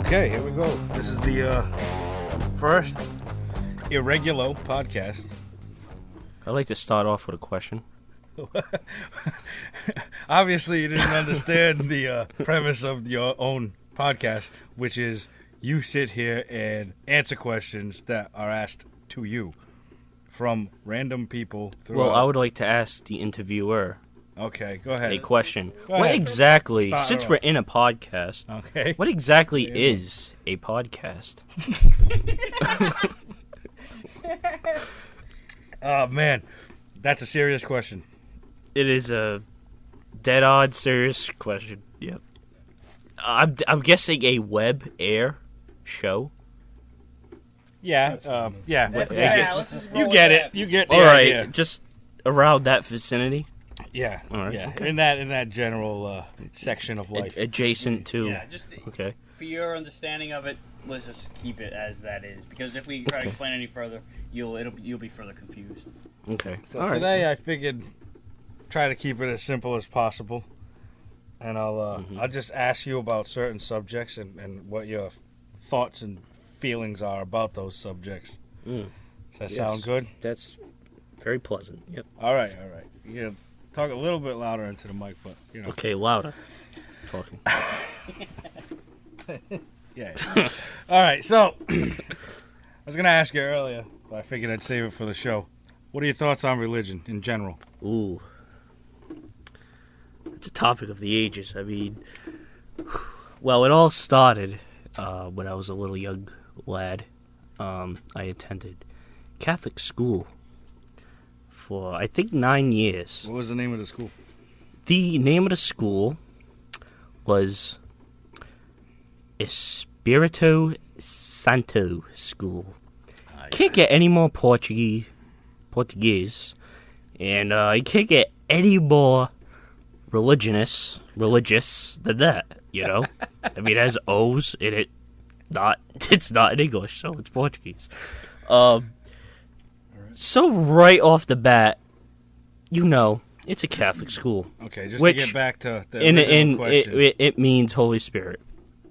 Okay, here we go. This is the first iRREGULO podcast. I'd like to start off with a question. Obviously, you didn't understand the premise of your own podcast, which is you sit here and answer questions that are asked to you from random people. Well, I would like to ask the interviewer Okay, go ahead. a question. Go What ahead. exactly, Start since off. we're in a podcast, Okay. what exactly is a podcast? Oh, man. That's a serious question. It is a dead-on serious question. Yep. I'm guessing a web air show. Yeah, yeah. Let's just roll You with get that. it. You get the All right, idea. just around that vicinity. Yeah, All right, yeah. okay. In that general section of life. Adjacent to. Yeah, just Okay. for your understanding of it, let's just keep it as that is. Because if we try to explain any further, you'll be further confused. Okay. So All right. today I figured try to keep it as simple as possible, and I'll just ask you about certain subjects and what your thoughts and feelings are about those subjects. Mm. Does that Yes. sound good? That's very pleasant. Yep. All right. You can talk a little bit louder into the mic, but you know. Okay, louder. Talking. Yeah. All right. So I was gonna ask you earlier, but I figured I'd save it for the show. What are your thoughts on religion in general? Ooh. It's a topic of the ages. I mean, well, it all started when I was a little young lad. I attended Catholic school for, I think, 9 years. What was the name of the school? The name of the school was Espírito Santo School. Can't get any more Portuguese, and you can't get any more religious than that. You know, I mean, it has O's in it. It's not in English, so it's Portuguese. So right off the bat, you know, it's a Catholic school. Okay, just Which, to get back to the In original question. it means Holy Spirit.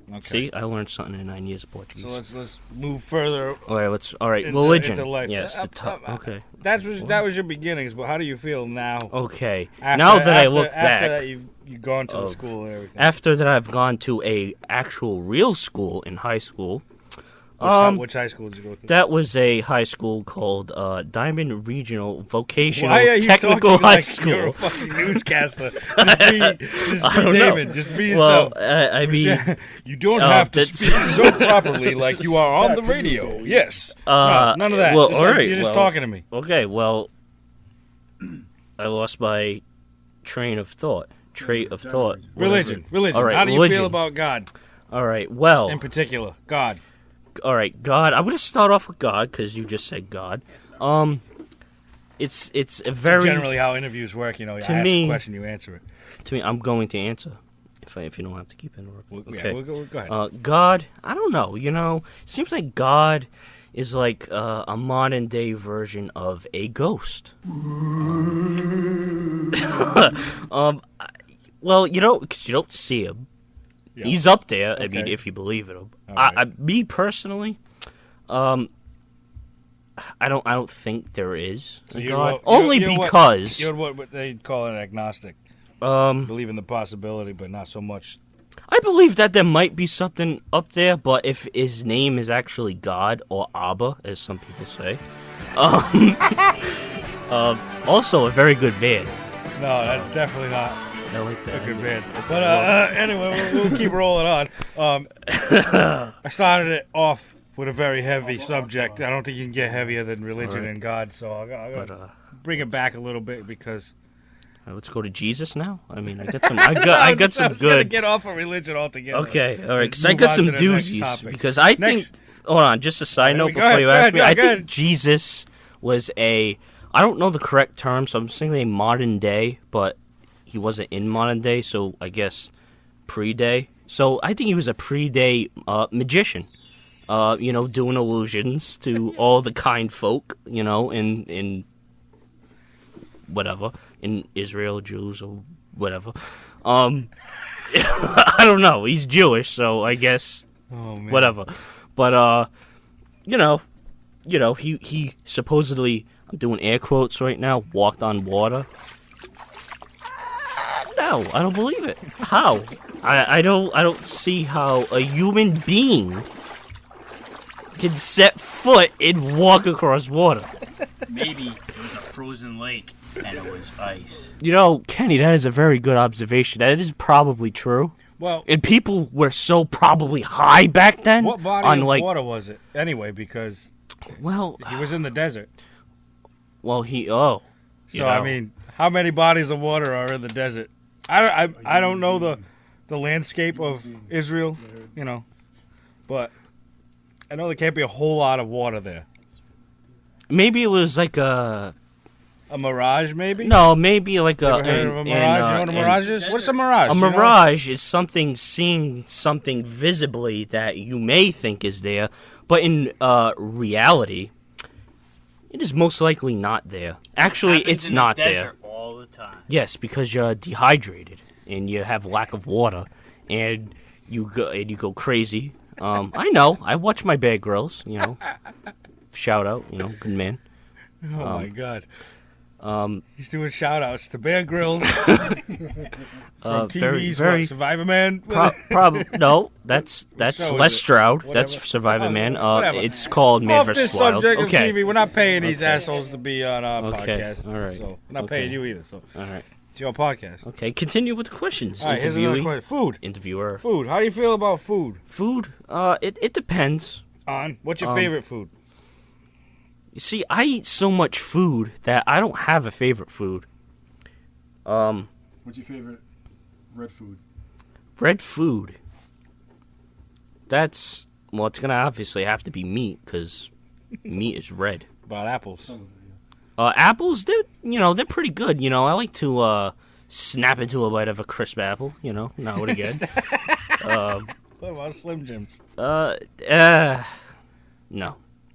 Okay. See, I learned something in 9 years of Portuguese. So let's move further. All right, into- religion. into life. Yes, the top. Okay. That was your beginnings, but how do you feel now? Okay. After- Now that I after- look after back, that you've gone to the of- school and everything. after that I've gone to a actual real school in high school. Which high school did you go to? That was a high school called Diamond Regional Vocational Why are you Technical talking High like School. you're a fucking newscaster? Just be I don't know. David. Just be Well, yourself. I mean, You don't have to that's- speak so properly like you are on the radio. Yes. No, none of that. well, It's all like right, you're just well- talking to me. okay, well, I lost my train of thought. Trait of thought. Religion. All right, How do you religion. feel about God All right, well, in particular? God. all right, God. I'm gonna start off with God because you just said God. It's a very Generally, how interviews work, you know, I To ask me- a question, you answer it. to me. I'm going to answer if you don't have to keep interrupting. Yeah, Okay. we'll go ahead. God, I don't know. You know, seems like God is like a modern day version of a ghost. Well, you know, because you don't see him. Yeah. He's up there. I mean, Okay. if you believe in him. All right. Me personally, I don't think there is So a you're God. what- Only you're what- because You're what they call an agnostic. um. Believe in the possibility, but not so much. I believe that there might be something up there, but if his name is actually God or Abba, as some people say, also a very good band. No, that's definitely not I like a that. good band. But anyway, we'll keep rolling on. I started it off with a very heavy subject. I don't think you can get heavier than religion Alright. and God, so I'll But bring it back a little bit because let's go to Jesus now. I mean, I got some. I got some I was gonna good. get off of religion altogether. Okay, all right, Let's because I move got on some to the next doozies. topic. Because I Next. think. Hold on, just a side note Go before ahead, you go ask ahead, me. go I ahead. think Jesus was a. I don't know the correct term, so I'm saying a modern day, but he wasn't in modern day, so I guess pre-day. So I think he was a pre-day magician. You know, doing illusions to all the kind folk, you know, in whatever, in Israel, Jews, or whatever. I don't know. He's Jewish, so I guess Oh man. whatever. But he supposedly, I'm doing air quotes right now, walked on water. No, I don't believe it. How? I don't see how a human being can set foot and walk across water. Maybe it was a frozen lake and it was ice. Kenny, that is a very good observation. That is probably true. Well, And people were so probably high back then. what body on of like, water was it anyway? Because well, he was in the desert. So I mean, how many bodies of water are in the desert? I don't know the landscape of Israel, but I know there can't be a whole lot of water there. maybe it was like a mirage, maybe? no, maybe like You ever heard of a mirage? You know what a mirage is? What's a mirage? A mirage is seeing something visibly that you may think is there, but in reality, it is most likely not there. Actually, Happens it's in not the there. desert all the time. Yes, because you're dehydrated and you have lack of water, and you go crazy. I know. I watch my Bear Grylls. Shout out. Good man. Oh my God. He's doing shout outs to Bear Grylls from TV's very Survivor Man. Probably no. That's show is Les it? Stroud. Whatever. That's Survivor Man. Whatever. It's called Man Off vs. this Wild. subject of Okay. TV, we're not paying these assholes to be on our Okay, podcast. all right, So we're not okay. paying you either. So All right. it's your podcast. Okay. Continue with the questions. All right, here's another Interviewee. question. Food. Interviewer. Food. How do you feel about food? Food. It depends. What's your favorite food? You see, I eat so much food that I don't have a favorite food. What's your favorite red food? Red food. It's gonna obviously have to be meat because meat is red. About apples. Some of it, yeah. Apples, they're pretty good. I like to snap into a bite of a crisp apple. Now and again. What about Slim Jims? No.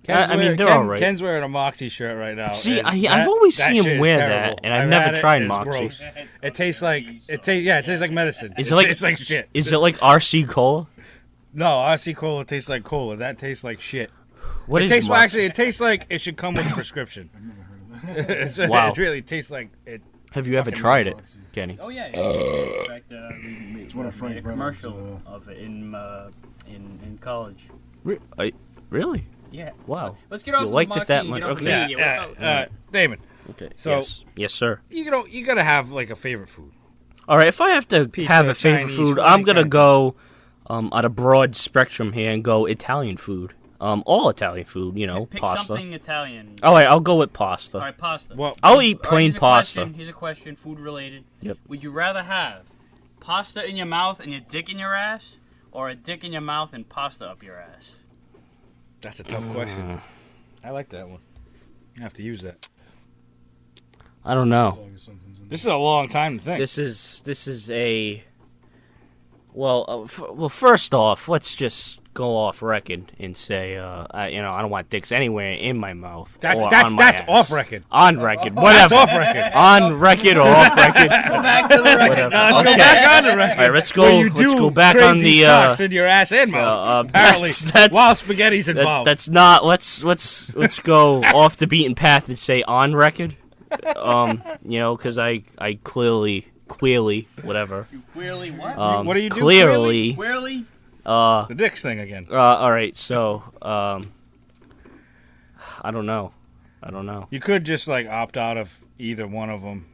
Ken's they're all right. Ken's wearing a Moxie shirt right now. See, and I've always that seen shit him is wear terrible. that, and I've never had it, tried it's Moxie. gross. It tastes like it tastes like medicine. Is it like- tastes like shit? Is it like RC Cola? No, RC Cola tastes like cola. That tastes like shit. What It is tastes Moxie? actually. It tastes like it should come with a prescription. I've never heard of that. Wow. It really tastes like it. Have you ever fucking tried it, Moxie. Kenny? Oh yeah. In fact, we one of Frank made a Brennan's, commercial of it in college. Really? Yeah. Wow. Let's get off You of liked it Moxie that and much? get off Okay. media. Yeah. Damon. Okay. So- yes, sir. You gotta have like a favorite food. All right. If I have to Pizza, have a favorite Chinese, food, what I'm do you gonna got? go on a broad spectrum here and go Italian food. All Italian food. Pick pasta. something Italian. All right. I'll go with pasta. All right, pasta. Well, I'll eat All right, plain here's a pasta. question, Here's a question, food related. Yep. Would you rather have pasta in your mouth and your dick in your ass, or a dick in your mouth and pasta up your ass? that's a tough question. I like that one. I have to use that. I don't know. As long as something's in This is a long time to think. This is a well. First off, let's just go off record and say, I don't want dicks anywhere in my mouth. That's or that's on my that's ass. off record. On record, That's whatever. off record. On record or off record. Go back to the record. Whatever. Now let's Okay. go back on the record. All right, let's go. Where you Let's do go back crave on these the. cocks in your ass and so, mouth. Apparently, that's- while spaghetti's involved. That's not. Let's go off the beaten path and say on record. Because I clearly, whatever. You queerly what? What do you do, Clearly, Queerly? the dicks thing again. all right. So, I don't know. You could just like opt out of either one of them.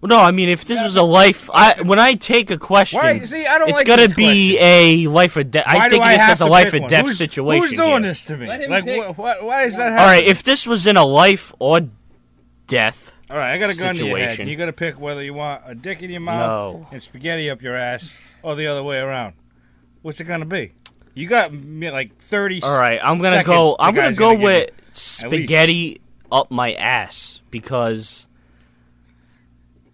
Well, no, I mean, if this was a life, when I take a question, Why? See, I don't it's like gonna this be a life or death. Why I do think of this have as a to life pick or one? death Who's situation. doing here. this to me? Let him Like, pick. why is that happening? All right, if this was in a life or death, All right, I got a gun to your head. situation. You got to pick whether you want a dick in your mouth No. and spaghetti up your ass, or the other way around. What's it gonna be? You got like 30. all right, I'm gonna seconds go. the I'm gonna guy's go gonna give with you. spaghetti up my ass because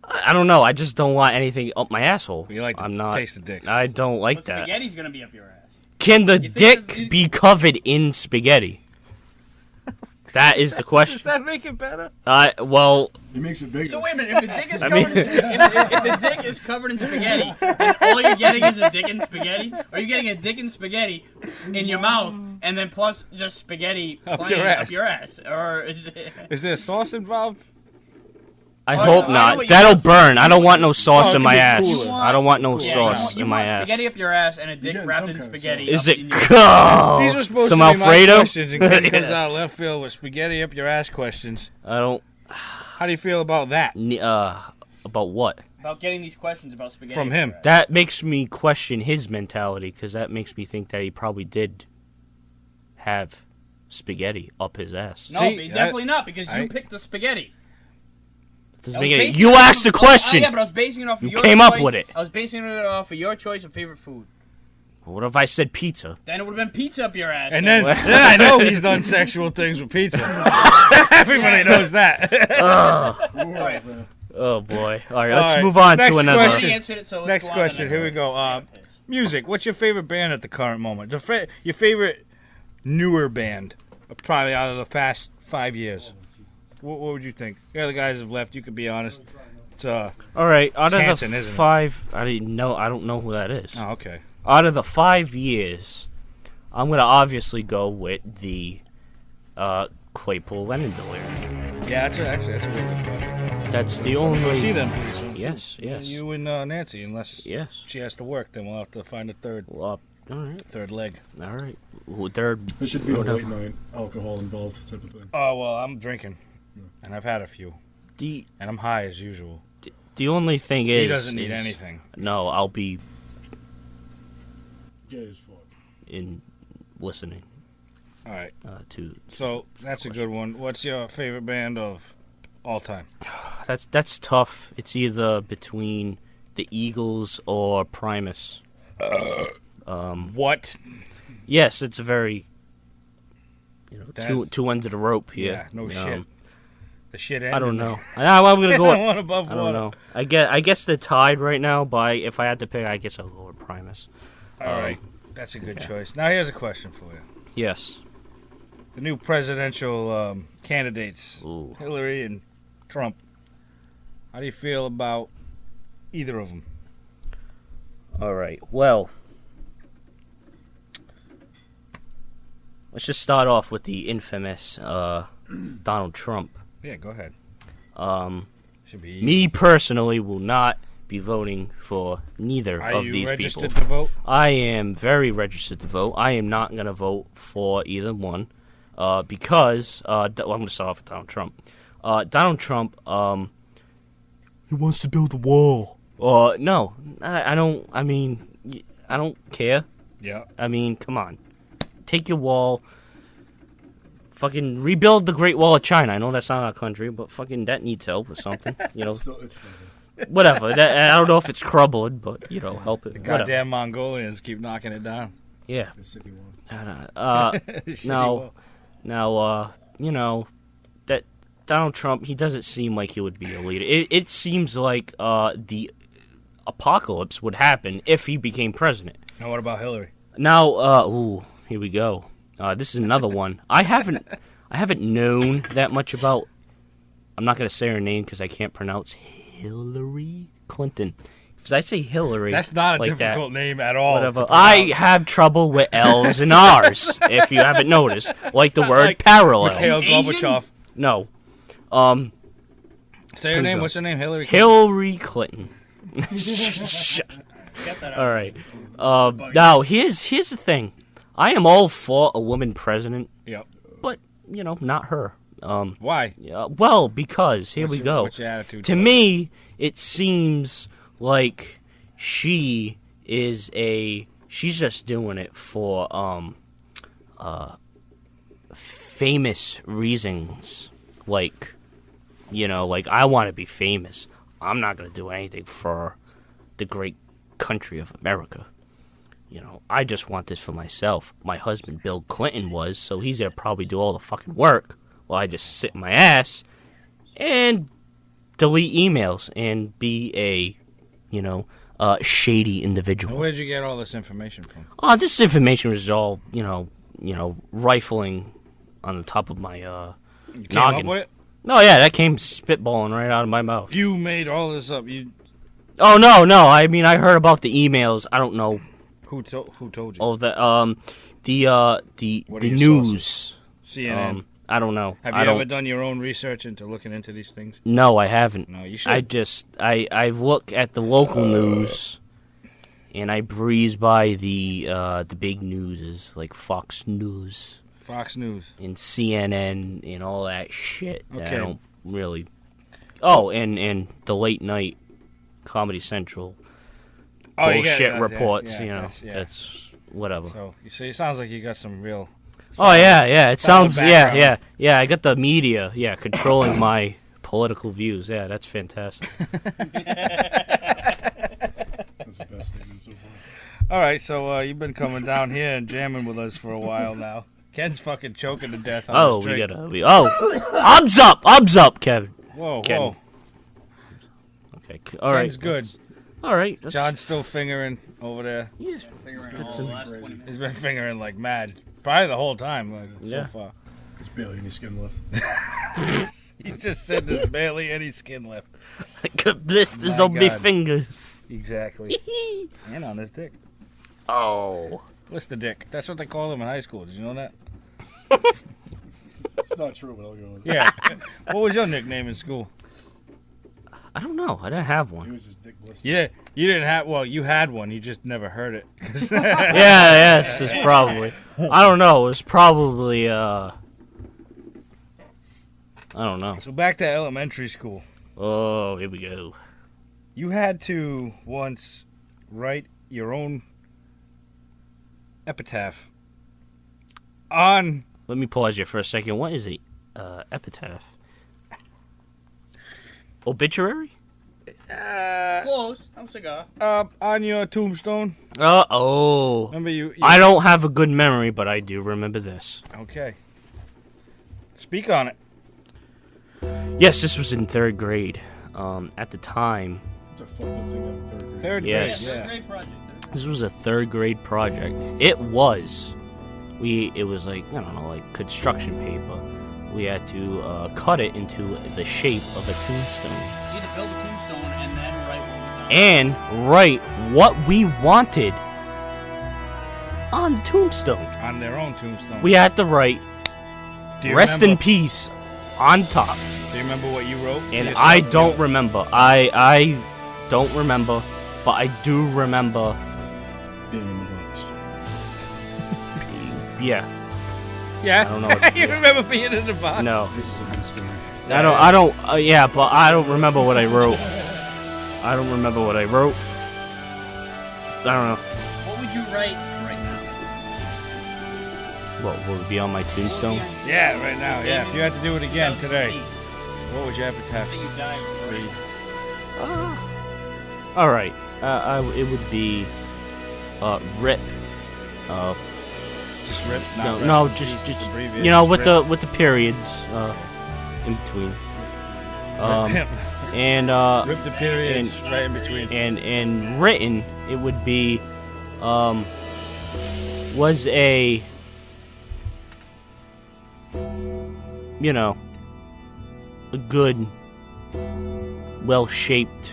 I don't know. I just don't want anything up my asshole. You like the I'm not. taste of dicks. I don't like But that. spaghetti's gonna be up your ass. Can the You think dick that- be covered in spaghetti? That is the Does question. that make it better? Well, He makes it bigger. So wait a minute. If the dick is I covered, mean- if the dick is covered in spaghetti, then all you're getting is a dick in spaghetti. Or are you getting a dick in spaghetti in your mouth, and then plus just spaghetti Up plain your ass. up your ass? Or is it? Is there sauce involved? I Oh, hope I know not. what you That'll want. burn. I don't want no sauce Oh, it in could my be ass. cooler. I don't want no Yeah, sauce you in want my ass. spaghetti up your ass and a dick getting wrapped some in kind of spaghetti. Is up it in your- cool? These were supposed Some to be my Alfredo? questions, and Ken comes out of left field with spaghetti up your ass questions. I don't. How do you feel about that About what? About getting these questions about spaghetti from up your him? ass. That makes me question his mentality, because that makes me think that he probably did have spaghetti up his ass. No, See, definitely not, because I- you picked the spaghetti. The I was spaghetti. basing You it off asked the of- question. yeah, but I was basing it off of You your came choice. up with it. I was basing it off of your choice of favorite food. What if I said pizza? Then it would have been pizza up your ass. And then I know he's done sexual things with pizza. Everybody knows that. Alright. Oh boy! All right, All let's right, move on next to another. I question. already answered it, so let's Next go on to the question. Here we go. one. Music. What's your favorite band at the current moment? Your favorite newer band, probably out of the past 5 years. What would you think? The other guys have left. You could be honest. It's All right, out of Hanson, the isn't it? 5, I don't know who that is. oh, okay. Out of the 5 years, I'm gonna obviously go with the Claypool Lennon Delirium. Yeah, that's actually that's a really good project. That's the We'll only. see them pretty soon. Yes, yes, You and Nancy, unless yes. she has to work, then we'll have to find a Well, all right, third leg. all right. Well, third. There should be a whatever. late night alcohol involved type of thing. Oh well, I'm drinking, and I've had a few, The and I'm high as usual. the only thing is He doesn't need is- anything. No, I'll be Gay as fuck. in listening All right. to. So that's a good one. What's your favorite band of all time? That's tough. It's either between the Eagles or Primus. What? Yes, it's a very That's- two ends of the rope here. Yeah, no shit. The shit ended. I don't know. I'm gonna go. One above I don't water. know. I guess they're tied right now. But if I had to pick, I guess I'll go with Primus. All right. That's a good choice. Now here's a question for you. Yes. The new presidential candidates, Ooh. Hillary and Trump. How do you feel about either of them? All right. Well, let's just start off with the infamous Donald Trump. Yeah, go ahead. Should be easy. Me personally will not be voting for neither Are of you these registered people. to vote? I am very registered to vote. I am not going to vote for either one because well, I'm going to start off with Donald Trump. Donald Trump, he wants to build a wall. No, I don't. I mean, I don't care. Yeah. I mean, come on, take your wall. Fucking rebuild the Great Wall of China. I know that's not our country, but fucking that needs help or something. You know, It's still there. whatever. I don't know if it's crumbled, but you know, help it. The Whatever. goddamn Mongolians keep knocking it down. Yeah. The city one. Shitty Now, wall. you know, that Donald Trump, he doesn't seem like he would be a leader. It seems like the apocalypse would happen if he became president. Now what about Hillary? Now, here we go. This is another one. I haven't known that much about. I'm not gonna say her name because I can't pronounce Hillary Clinton. Because I say Hillary, That's not a like difficult that. name at all. Whatever. to I pronounce. have trouble with L's and R's, if you haven't noticed. Like the not word like parallel. Mikhail Asian? Gorbachev. No. Say Here her we name. go. What's her name? Hillary. Hillary Clinton. Get that out. All right. Now, here's the thing. I am all for a woman president, Yep. but, not her. Why? Well, because, here we go. What's your attitude? To me, it seems like she's just doing it for famous reasons. Like I want to be famous. I'm not going to do anything for the great country of America. I just want this for myself. My husband Bill Clinton was, so he's going to probably do all the fucking work while I just sit in my ass and delete emails and be a shady individual. Where'd you get all this information from? This information was all, rifling on the top of my You came noggin. up with it? No, yeah, that came spitballing right out of my mouth. You made all this up. You Oh no! I mean, I heard about the emails. I don't know. who told you? Oh, the What are your news. CNN. I don't know. Have I you don't, ever done your own research into looking into these things? No, I haven't. No, you should. I look at the local news, and I breeze by the big newses like Fox News Fox News. and CNN and all that shit. That Okay. I don't really. Oh, and the late night Comedy Central Oh, you bullshit got- reports. yeah, You know, yeah. that's whatever. So it sounds like you got some real. Oh yeah. It solid sounds background. yeah. I got the media controlling my political views. Yeah, that's fantastic. That's the best statement so far. All right, so you've been coming down here and jamming with us for a while now. Ken's fucking choking to death on Oh, this we drink. gotta. Ubs up, Kevin. Whoa, Ken. whoa. Okay, all right. Ken's good. All right. That's, John's still fingering over there. Figuring all the last 20 minutes. He's been fingering like mad. Probably the whole time, like, Yeah. so far. There's barely any skin left. He just said there's barely any skin left. I got blisters My on my God. fingers. Exactly. And on his dick. Oh. Blister dick. That's what they call him in high school. Did you know that? It's not true, but I'll go with it. Yeah. What was your nickname in school? I don't know. I didn't have He one. was just Dick Blister. Yeah, you didn't have. Well, you had one. You just never heard it. Yes, it's probably. I don't know. It's probably. I don't know. So back to elementary school. Oh, here we go. You had to once write your own epitaph on. Let me pause you for a second. What is a epitaph? Obituary? Close. I'm cigar. On your tombstone. Oh. Remember you I don't have a good memory, but I do remember this. Okay. Speak on it. Yes, this was in 3rd grade. At the time, It's a fucked up thing in 3rd grade. Third Yes. grade. Yeah, Yeah. great project. this was a 3rd grade project. It was. It was like, I don't know, like construction paper. We had to cut it into the shape of a tombstone. Either build a tombstone and then write what was on it. And write what we wanted on the tombstone. On their own tombstone. We had to write Do you "Rest in remember- peace" on top. Do you remember what you wrote? to And yourself? I don't remember. I don't remember, but I do remember. Being in the box. Yeah. Yeah. I don't know what- You yeah. remember being in the box? No. This is a good story. I don't. Yeah, but I don't remember what I wrote. I don't remember what I wrote. I don't know. What would you write right now? What would be on my tombstone? Yeah, right now. Yeah. If you had to do it again today, 2008. what would your epitaph I think you died read? All right. It would be RIP. Just rip. Not No, rip. no, just abbreviate, you know, just with the periods in between. rip. And Rip the periods right in between. and written, it would be was a, you know, a good, well-shaped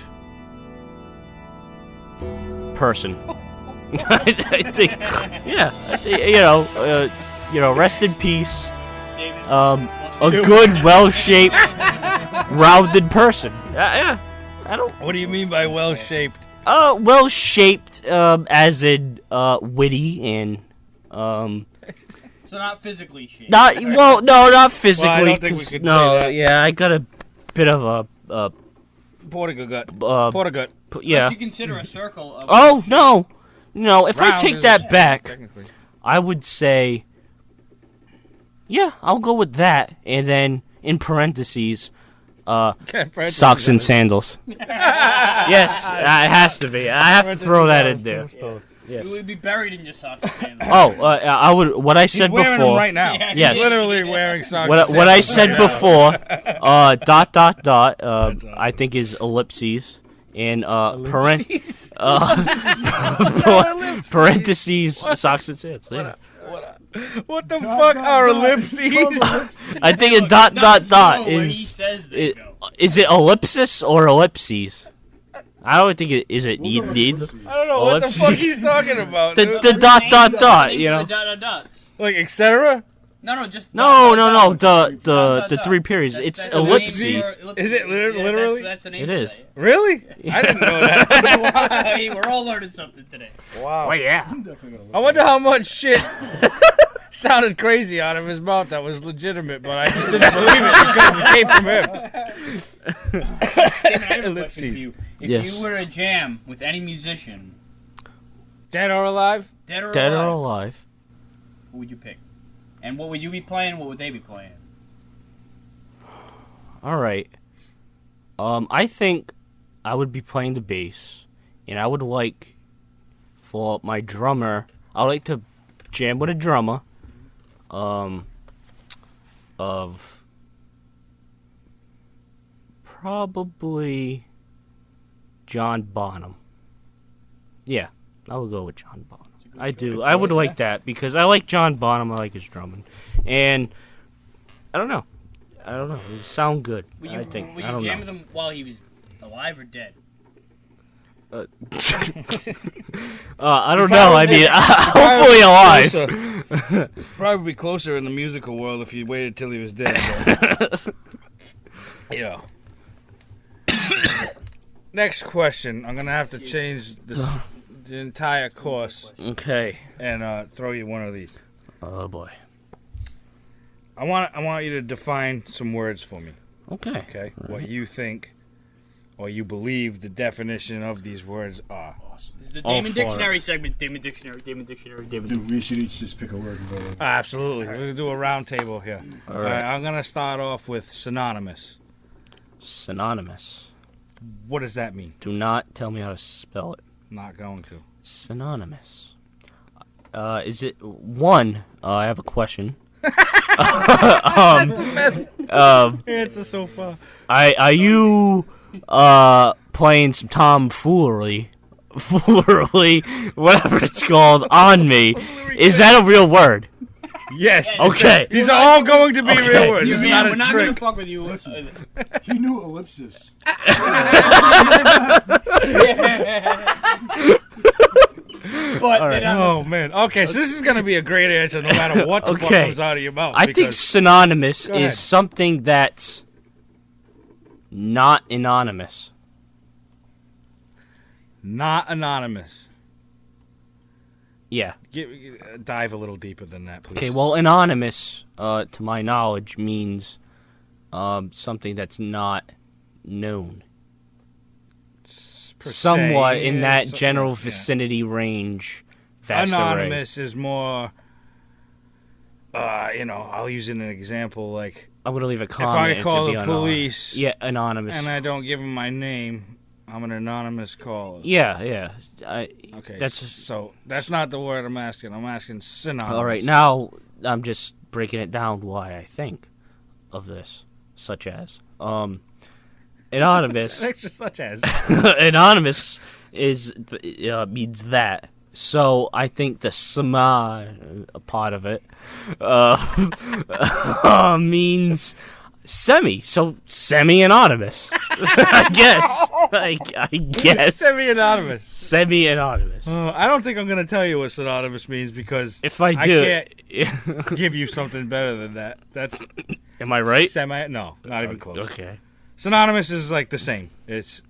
person. I think, yeah, you know, rest in peace. David, A good, well-shaped, rounded person. Yeah, I don't. What do you mean by well-shaped? Well-shaped, as in witty and so not physically shaped. not well. No, not physically. Well, I don't think we 'cause- could no, say that. yeah, I got a bit of a Portiga gut. uh, Portiga. yeah. Unless you consider a circle of. Oh no. If I Round take is that a- back, Technically. I would say, yeah, I'll go with that, and then in parentheses, socks and sandals. Yes, it has to be. I have to throw that in there. You would be buried in your socks and sandals. Oh, I would. What I He's said wearing them before. right now. Yeah, Yes. He's literally wearing socks. What I and said sandals right now. before. I think is ellipses and parentheses socks and sandals. Yeah. What the fuck are ellipses? I think a dot Where he is says they go. is it ellipsis or ellipses? I don't think it is. It We'll go need ellipses. I don't know what the fuck Ellipses. he's talking about. the dude. the dot. You The know. dots. Like etc. No, just No. Dot. The three periods. It's That's the name ellipses. for Is it literally? That's the name It for is. that, Really? I didn't know that. yeah. Hey, we're all learning something today. Wow. Oh yeah. I'm definitely gonna look I wonder how much shit sounded crazy out of his mouth that was legitimate, but I just didn't believe it because it came from him. David, I have a question Ellipses. for you. If Yes. you were to jam with any musician, Dead or alive? dead or Dead alive, or alive? who would you pick? And what would you be playing? What would they be playing? All right. I think I would be playing the bass, and I would like for my drummer. I would like to jam with a drummer. Of probably John Bonham. Yeah, I would go with John Bonham. I do. I would like that because I like John Bonham. I like his drumming, and I don't know. It would sound good. Would you, I think. Would I you don't jam know. with him while he was alive or dead? I don't know. I mean, hopefully alive. Probably closer in the musical world if you waited till he was dead. But, you know. Next question. I'm gonna have to change the entire course Okay. and throw you one of these. Oh boy. I want you to define some words for me. Okay. Okay, All what right. you think or you believe the definition of these words are. Awesome. This is the All Damon for it. Dictionary segment. Damon Dictionary. Damon Dictionary. Damon Dictionary. Dude, we should each just pick a word and vote on it. Absolutely. We're gonna do a round table here. All right. I'm gonna start off with synonymous. Synonymous. What does that mean? Do not tell me how to spell it. Not going to. Synonymous. Is it one? I have a question. Answer so far. Are you playing some tomfoolery, whatever it's called, on me? Is that a real word? Yes. Okay. These are all going to be Okay. real words. This is Man, not we're a not gonna trick. fuck with you. Listen. He knew ellipsis. But All right. Oh man. Okay, so this is gonna be a great answer no matter what the fuck Okay. comes out of your mouth. I think because- synonymous Go ahead. is something that's not anonymous. not anonymous. Yeah. Dive a little deeper than that, please. Okay, well, anonymous, to my knowledge, means something that's not known. Per se, Somewhat in yeah, that so- general yeah. vicinity range. Vast array. Anonymous is more. I'll use an example like I'm gonna leave a if comment. I call to be the anonymous. police Yeah, anonymous. and I don't give them my name, I'm an anonymous caller. yeah. Okay, That's so that's not the word I'm asking. I'm asking synonymous. all right. Now I'm just breaking it down. Why I think of this, such as anonymous. Extra such as. Anonymous is means that. So I think the sama part of it means semi. So semi-anonymous. I guess. Semi-anonymous. Semi-anonymous. I don't think I'm going to tell you what synonymous means because If I do, can't give you something better than that. That's am I right? No, not even close. Okay. Synonymous is like the same. It's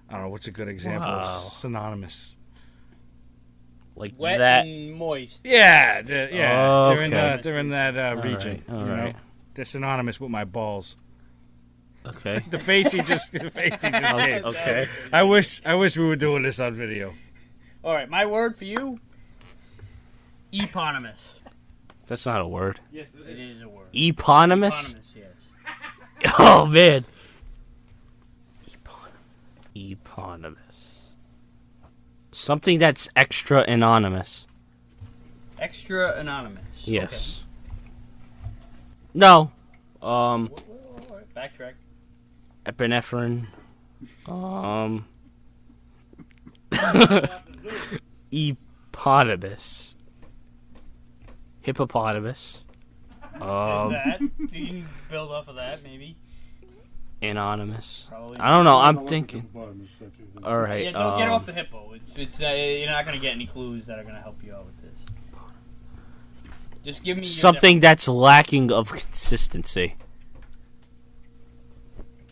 I don't know what's a good example Wow. of synonymous. Like wet that. and moist. Yeah, they're in Okay. they're in that region. All you know? right. They're synonymous with my balls. Okay. The face he just gave. Okay. I wish we were doing this on video. All right, my word for you. Eponymous. That's not a word. Yes, it is a word. Eponymous? Eponymous, yes. Oh man. Eponymous. Something that's extra anonymous. Extra anonymous. Yes. No. Okay. Backtrack. Epinephrine. Hippopotamus. Hippopotamus. There's that. You can build off of that, maybe. Anonymous. Probably. I don't know. I'm thinking. All right. Yeah, don't get off the hippo. It's you're not gonna get any clues that are gonna help you out with this. Just give me your something that's lacking of consistency.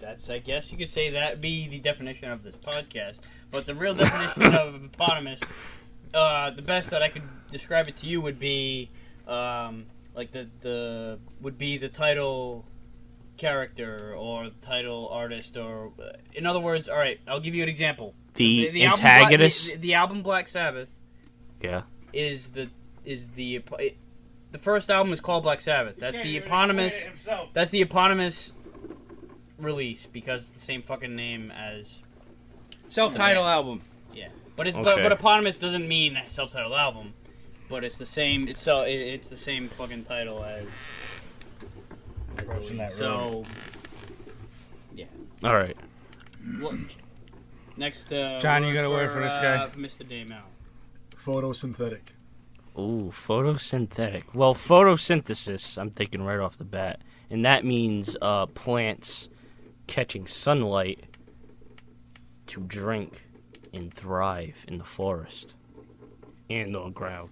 That's, I guess you could say that be the definition of this podcast. But the real definition of hippopotamus, the best that I could describe it to you would be, like the would be the title character or the title artist, or in other words, all right, I'll give you an example. The antagonist. The album Black Sabbath. Yeah. Is the first album is called Black Sabbath. That's the eponymous. That's the eponymous release because it's the same fucking name as Self-titled album. Yeah, but Okay. but eponymous doesn't mean self-titled album, but it's the same. It's the same fucking title as the Crossing release. that So yeah. All right. Look. Next, John, you got a word for this guy? Mr. Damon. Photosynthetic. Ooh, photosynthetic. Well, photosynthesis, I'm thinking right off the bat. And that means plants catching sunlight to drink and thrive in the forest and on ground.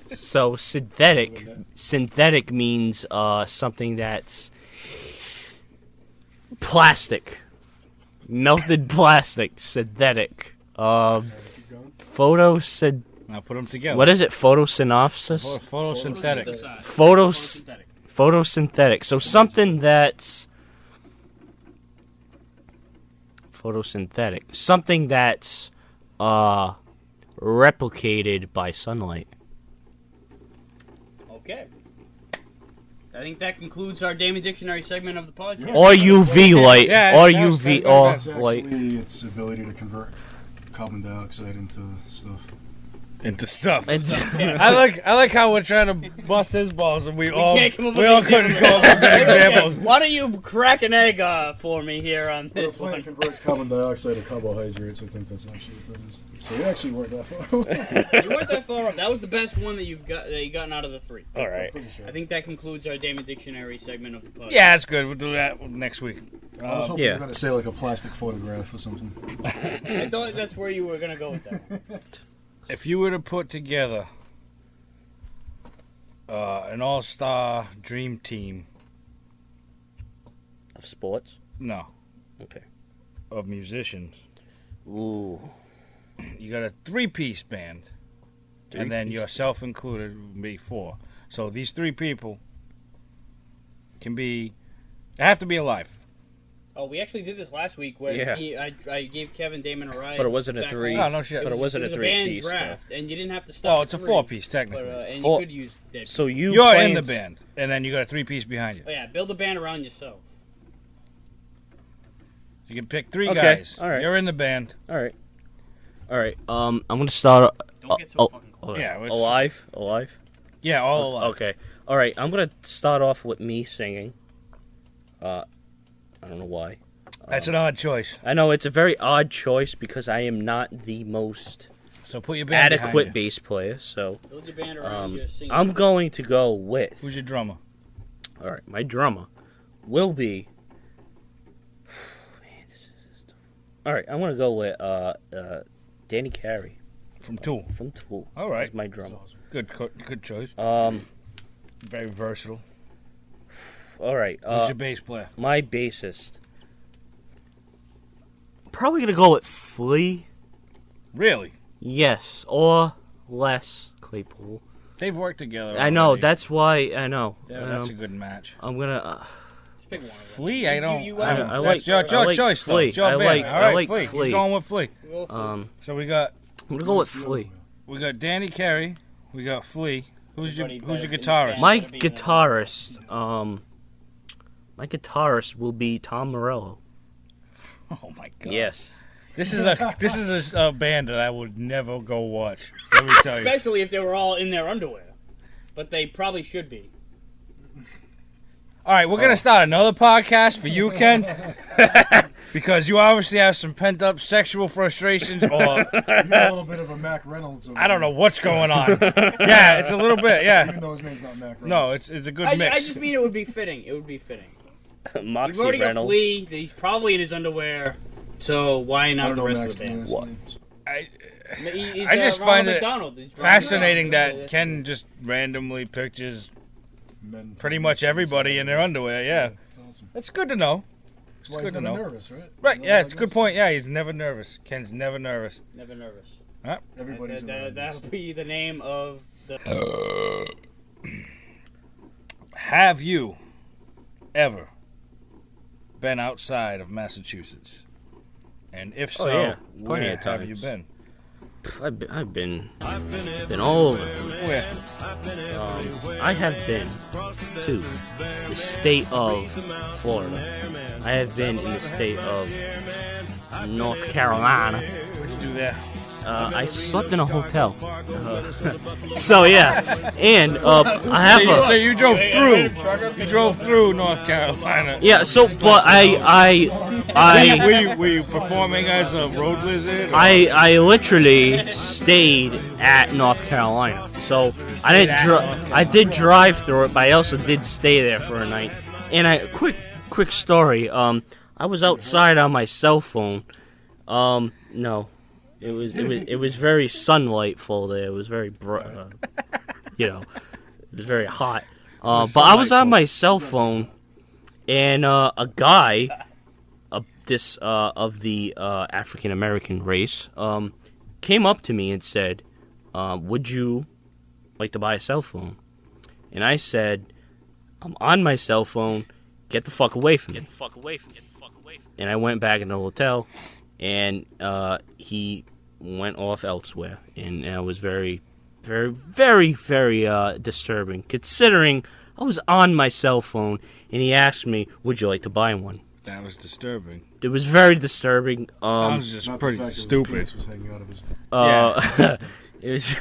So synthetic means something that's plastic. Melted plastic. Synthetic. Photosynthetic. Now put them together. What is it? Photosynopsis? Photosynthetic. Photosynthetic. So something that's photosynthetic. Something that's replicated by sunlight. Okay. I think that concludes our Damon Dictionary segment of the podcast. Or UV light. Yeah, Or that's- UV that's- or It's light. actually its ability to convert carbon dioxide into stuff. Into stuff. It's- I like how we're trying to bust his balls and we all can't come up we with all an couldn't example. come up with good examples. Why don't you crack an egg for me here on Well, this the plant one? converts carbon dioxide to carbohydrates. I think that's actually what that is. So we actually weren't that far. You weren't that far off. That was the best one that you've gotten out of the three. All right. Pretty sure. I think that concludes our Damon Dictionary segment of the podcast. Yeah, that's good. We'll do that next week. I was hoping yeah. you were going to say like a plastic photograph or something. I thought that's where you were gonna go with that. If you were to put together an all-star dream team, Of sports? no, Okay. of musicians, Ooh. you got a three-piece band, and then yourself included would be four. So these three people they have to be alive. Oh, we actually did this last week where Yeah. I gave Kevin Damon a ride. But it wasn't a back three. home. No, no shit. But it wasn't a band three-piece, draft, and you didn't have to stop. Oh, at it's a three, four-piece But, technically. and Four- you could use dead. So You're playing in the band, and then you got a three-piece behind you. Oh yeah, build a band around yourself. You can pick three Okay, guys. all right. You're in the band. All right. I'm gonna start. Don't get so fucking close. Yeah, it's- alive. Yeah, all alive. Okay. All right. I'm gonna start off with me singing. I don't know why. That's an odd choice. I know it's a very odd choice because I am not the most So put your band adequate behind you. bass player. So Build your band around your singing. I'm going to go with. Who's your drummer? All right, my drummer will be. Man, this is tough. All right, I'm gonna go with Danny Carey From Tool. from Tool. All right. He's my drummer. Good choice. Very versatile. All right, Who's your bass player? my bassist. Probably gonna go with Flea. Really? Yes, or Les Claypool. They've worked together. I know. already. That's why I know. Yeah, that's a good match. I'm gonna. Just pick one of them. Flea, I don't. You I went don't. I That's like- your I like choice, though. Flea. It's your I band. like- All I right, like Flea. Flea. He's going with Flea. Go for it. So we I'm gonna go with Flea. got Danny Carey. We got Flea. Who's your Everybody better- guitarist? My Gotta be in the- my guitarist will be Tom Morello. Oh my god. Yes. This is a band that I would never go watch. Let me tell you. Especially if they were all in their underwear, but they probably should be. All right, we're gonna start another podcast for you, Ken. because you obviously have some pent up sexual frustrations, or You got a little bit of a Mac Reynolds. Over I don't know there, what's going on. Yeah, it's a little bit. Yeah, Even though his name's not Mac Reynolds. no, it's a good mix. I just mean it would be fitting. It would be fitting. Moxie You've already got Reynolds. Flea. He's probably in his underwear. So why I not don't the know rest Mac's of the band? last name. He's, I just Ronald find it McDonald. He's Ronald fascinating McDonald. that Ken just randomly pictures Men- pretty much everybody in their underwear. Yeah, It's awesome. that's good to know. That's why good he's to never know. nervous, right? Right? No, Yeah, I it's a good guess. point. Yeah, he's never nervous. Ken's never nervous. Never nervous. Everybody's That'll be the name of the. Have you ever been outside of Massachusetts? And if so, yeah. Plenty where of have you times. been? I've been all over the place. Where? I have been to the state of Florida. I have been in the state of North Carolina. What'd you do there? I slept in a hotel. So yeah, and I have So a you drove through. You drove through North Carolina. yeah. So but Were you performing as a road lizard? or- I literally stayed at North Carolina. So I didn't at North Carolina. I did drive through it, but I also did stay there for a night. And quick story. I was outside on my cell phone. No. It was very sunlightful there. It was very bright. It was very hot. But I was on my cell phone, and a guy, of the African American race, came up to me and said, "Would you like to buy a cell phone?" And I said, "I'm on my cell phone. Get the fuck away from me. Get the fuck away from me. Get the fuck away from me." And I went back in the hotel, and he went off elsewhere, and it was very, very, very, very disturbing, considering I was on my cell phone, and he asked me, "Would you like to buy one?" That was disturbing. It was very disturbing. Sounds just Not the pretty fact that his stupid. penis was hanging out of his. It was,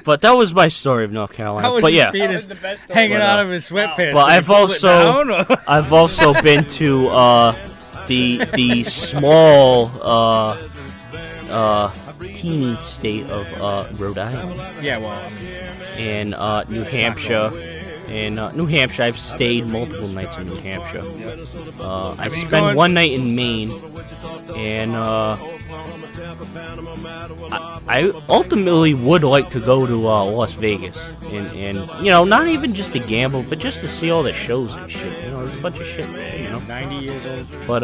but that was my story of North Carolina. How was But his yeah, penis the best story. hanging But, out of his sweatpants? But Did he I've pull it also- down, or- I've also been to the small teeny state of Rhode Island Yeah, well, I mean, and New Hampshire. In New Hampshire, I've stayed multiple nights in New Hampshire. I mean, spent going- one night in Maine, and I ultimately would like to go to Las Vegas, and not even just to gamble, but just to see all the shows and shit. There's a bunch of shit there. 90 years old. But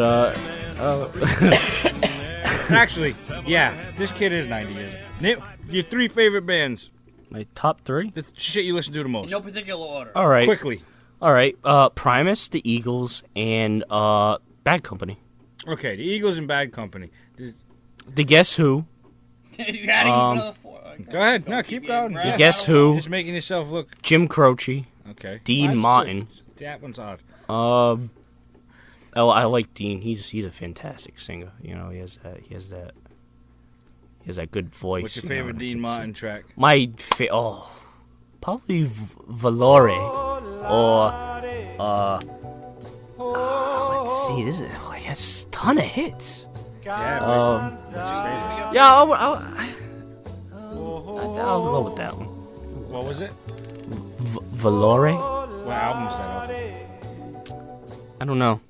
Actually, yeah, this kid is 90 years old. Name your 3 favorite bands. my top 3. The shit you listen to the In most. no particular order. All right, Quickly. all right. Primus, the Eagles, and Bad Company. Okay, the Eagles and Bad Company. The Guess Who. You adding another 4. Go ahead. No, keep going. Brad, The Guess I don't know. Who. Just making yourself look Jim Croce. okay. Dean That's Martin. good. That one's odd. I like Dean. He's a fantastic singer. He has that good voice. What's your favorite Dean Martin track? My probably Valore or let's see. This is he has a ton of hits. Yeah, what's your favorite? Yeah, I'll go with that one. What was it? Valore. What album was that off? I don't know.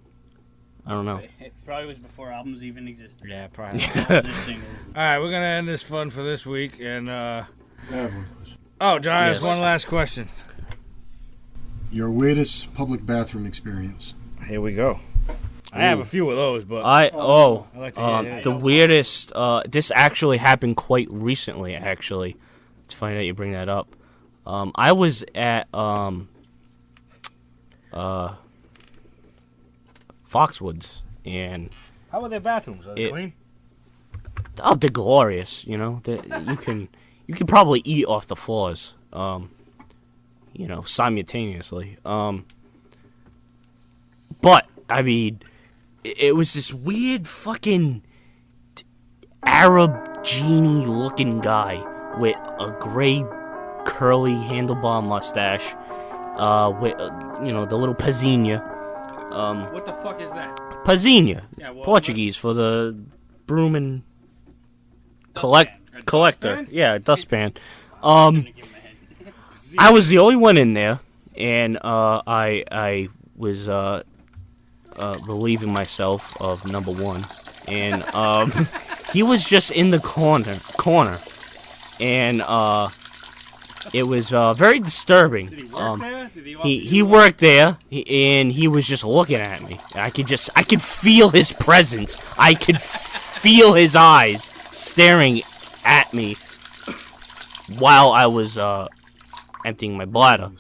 It probably was before albums even existed. Yeah, probably. Just singles. All right, we're gonna end this fun for this week, and I have one question. oh, John has Yes. one last question. Your weirdest public bathroom experience. Here we go. I have a few of those, but I like to hear it. the weirdest. This actually happened quite recently. Actually, it's funny that you bring that up. I was at Foxwoods, and how are their bathrooms? Are they it- clean? they're glorious. You can probably eat off the floors. Simultaneously. But I mean, it was this weird fucking Arab genie-looking guy with a gray, curly handlebar mustache, with the little pazinha, What the fuck is that? Pazinha. Yeah, well, Portuguese for the broom and Dustpan. A collector. dustpan? Yeah, a dustpan. I'm gonna give him a head. I was the only one in there, and I was relieving myself of number one, and he was just in the corner, and it was very disturbing. Did he work there? Did He worked there, and he was just looking at me. I could feel his presence. I could feel his eyes staring at me while I was emptying my bladder.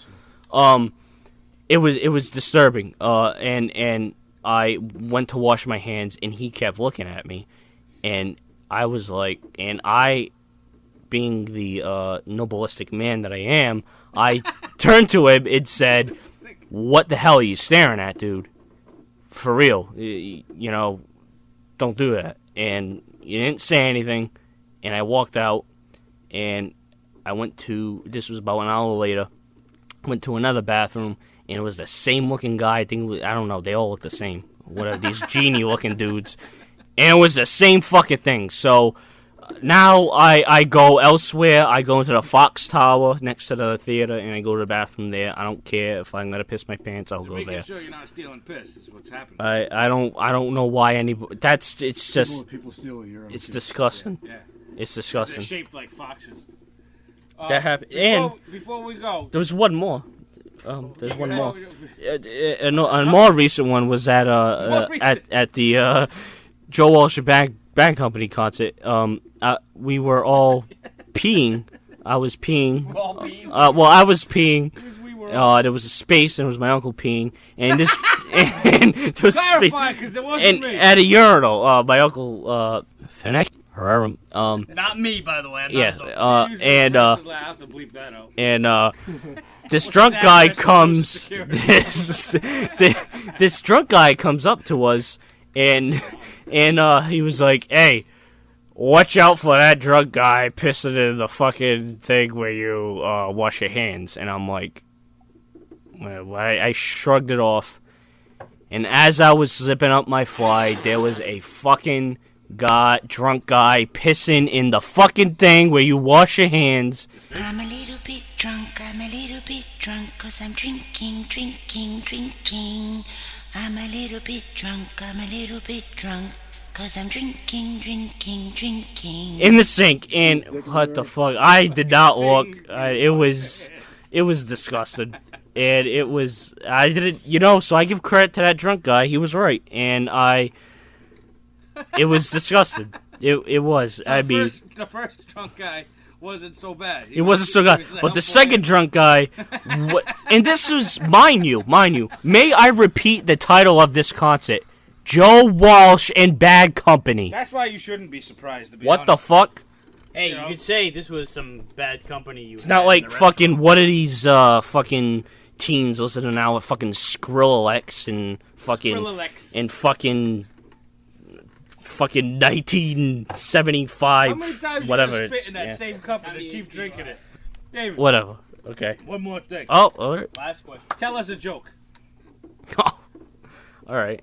It was disturbing. And I went to wash my hands, and he kept looking at me, and I was like, and I, being the nobilistic man that I am, I turned to him and said, "What the hell are you staring at, dude? For real, you know, don't do that." And he didn't say anything, and I walked out, and I went to, this was about an hour later, went to another bathroom, and it was the same looking guy. I don't know, they all look the same. Whatever, these genie looking dudes. And it was the same fucking thing. So now I go elsewhere. I go into the Fox Tower next to the theater, and I go to the bathroom there. I don't care if I'm gonna piss my pants. I'll go Making there. sure you're not stealing piss is what's happening. I don't know why anybody. It's just People steal urine. it's disgusting. Yeah. It's They're disgusting. shaped like foxes. That happened. And Before we go, there was one more. There's one more. Yeah. A more recent one was at at the Joe Walsh and Band Company concert. We were all peeing. I was peeing. Well, I was peeing. There was a space, and it was my uncle peeing, and this and there was a space, Clarify, because it wasn't me. at a urinal. My uncle Thanek Herrera. Not me, by the way. I'm Yeah. not Usually And the person that I have to bleep that out. and this drunk guy address is comes. Social Security. This drunk guy comes up to us, and he was like, "Hey, watch out for that drunk guy pissing in the fucking thing where you wash your hands." And I'm like, well, I shrugged it off. And as I was zipping up my fly, there was a fucking drunk guy pissing in the fucking thing where you wash your hands. I'm a little bit drunk, 'cause I'm drinking. I'm a little bit drunk, 'cause I'm drinking. In the sink, and what the fuck? I did not look. It was disgusting, and I didn't, so I give credit to that drunk guy. He was right, and it was disgusting. It was. The first drunk guy wasn't so bad. It wasn't so good, but the second drunk guy, and this was, mind you, may I repeat the title of this concert? Joe Walsh and Bad Company. That's why you shouldn't be surprised. To be What the honest. fuck? Hey, You know? you could say this was some bad company. It's not like fucking, what are these fucking teens listening now with fucking Skrillex and fucking Skrillex. and fucking 1975, How many times whatever you it's spit in that yeah. same cup and then keep drinking it? David, Whatever. Okay. one more thing. Oh, all right. Last question. Tell us a joke. All right.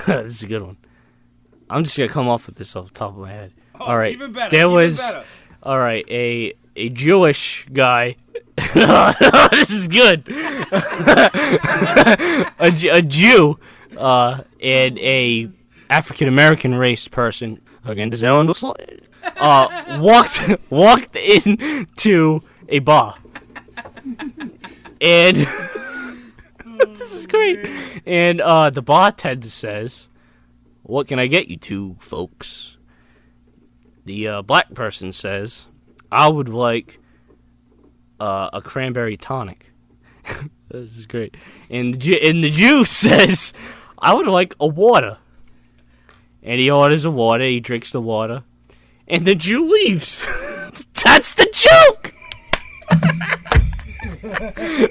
This is a good one. I'm just gonna come off with this off the top of my head. Oh, all right. even better. There even was better. all right. A Jewish guy. This is good. a Jew and a African American race person. Again, does anyone walked into a bar, and this is great. And the bartender says, "What can I get you two folks?" The black person says, "I would like a cranberry tonic." This is great. And the Jew says, "I would like a water." And he orders a water. He drinks the water, and the Jew leaves. That's the joke.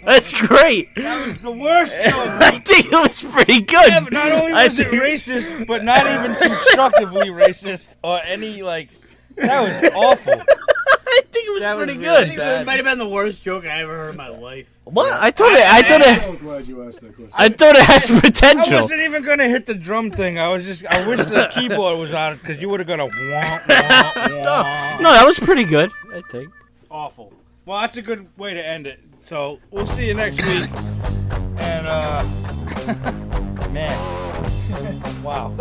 That's great. That was the worst joke. I think it was pretty good. Yeah, but not only was it racist, but not even constructively racist or any, like, that was awful. I think think it was That pretty was good. really bad. It might have been the worst joke I ever heard in my life. What? I thought it. I'm so glad you asked that question. I thought it has I potential. wasn't even gonna hit the drum thing. I wish the keyboard was on because you would have got a wah, wah, wah. No, that was pretty good. I think. Awful. Well, that's a good way to end it. So we'll see you next week. And man, wow.